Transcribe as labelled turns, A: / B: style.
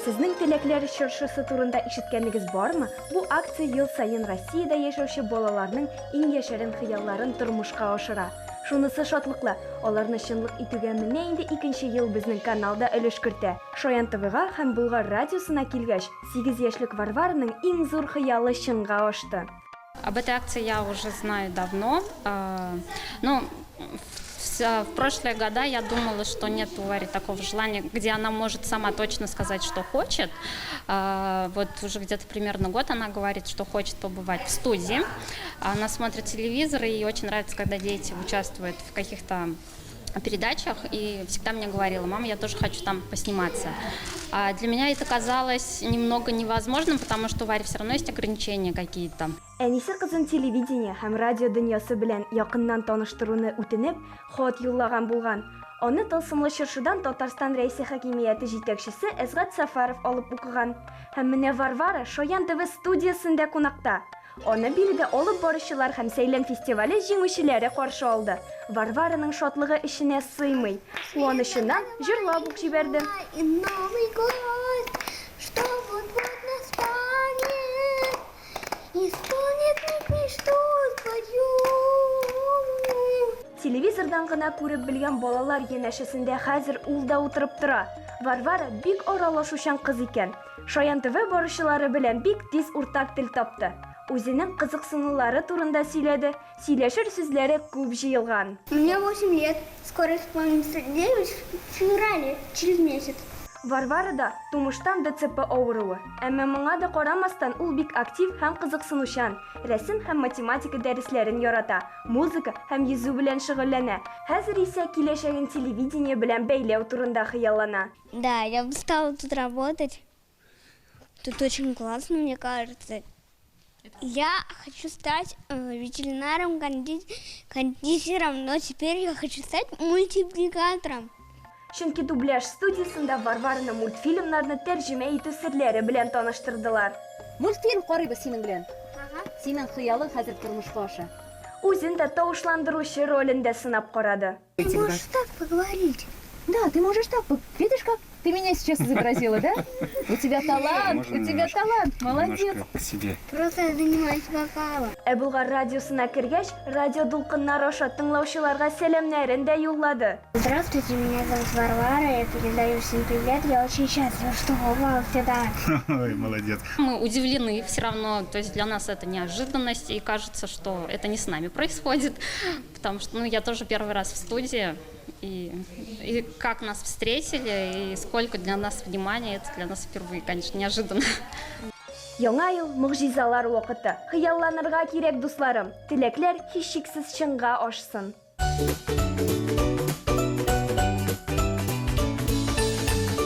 A: Сезнең теләкләр чыршысы турында ишеткәнегез бармы? Бу акция ел сайын Россиядә яшәүче балаларның иң яшерен хыялларын тормышка ашыра. Шунысы шатлыклы, аларны чынлык итүгә менә инде 2нче ел безнең каналда өлеш кертә. Шаян ТВга һәм Болгар радиосына килгәч, 8 яшьлек Варвараның иң зур хыялы чынга ашты.
B: Об этой акции я уже знаю давно. В прошлые года я думала, что нет у Вари такого желания, где она может сама точно сказать, что хочет. Вот уже где-то примерно год она говорит, что хочет побывать в студии. Она смотрит телевизор, и ей очень нравится, когда дети участвуют в каких-то передачах, и всегда мне говорила: мама, я тоже хочу там посниматься. А для меня это казалось немного невозможным, потому что у Вари все равно есть ограничения какие-то.
A: Әнисе кызын телевидение һәм радио дөньясы белән якыннан таныштыруны үтенеп, хат юллаган булган. Аны Тылсымлы чыршыдан Татарстан Рәисе хакимияте җитәкчесе Әзгат Сафаров алып укыган. Һәм менә Варвара Шаян ТВ студиясында кунакта. Аны бирегә алып баручылар һәм Сәйлән фестивале җиңүчеләре каршы алды. Варвараның шатлыгы эшенә сыймый. Куанычыннан җырлап ук җибәрде. Телевизордан гына күреп белгән балалар янәшәсендә хәзер ул да утырып тора. Варвара бик аралашучан кыз икән. Шаян ТВ баручылары белән бик тиз уртак тел тапты. Үзенең кызыксынулары турында сөйләде. Сөйләшер сүзләре күп җыелган.
C: Мне 8 лет, скоро исполнится 9 в феврале, через месяц.
A: Варварада тумыштан ДЦП авыруы. Әмма моңа да карамастан ул бик актив һәм кызыксынучан. Рәсем һәм математика дәресләрен ярата. Музыка һәм йөзү белән шөгыльләнә. Хәзер исә киләчәген телевидение белән бәйләү турында хыяллана.
C: Да, я бы стала тут работать. Тут очень классно, мне кажется. Я хочу стать ветеринаром, кондитером, но теперь я хочу стать мультипликатором.
A: Чөнки дубляж студиясында Варвараны мультфильмнарны тәрҗемә итү серләре белән таныштырдылар.
D: Мультфильм карыйбыз синең белән. Синең хыялың хәзер тормышка аша.
A: Үзен дә тавышландыручы ролендә сынап карады.
C: Ты можешь так поговорить?
D: Да, ты можешь так. Видишь, как ты меня сейчас изобразила, да? У тебя талант, молодец.
E: К себе.
C: Просто я занимаюсь вокалом.
A: Болгар радиосына кергәч, радио дулкыннары аша тыңлаучыларга сәламнәрен дә юллады.
C: Здравствуйте, меня зовут Варвара, я передаю всем привет. Я очень счастлива, что попала сюда.
E: Ой, молодец.
B: Мы удивлены все равно, то есть для нас это неожиданность, и кажется, что это не с нами происходит, потому что я тоже первый раз в студии, и как нас встретили, и сколько для нас внимания, это для нас впервые, конечно, неожиданно.
A: Яңа ел мөгъҗизалар вакыты. Хыялланырга кирәк, дусларым. Теләкләр һичшиксез чынга ашсын.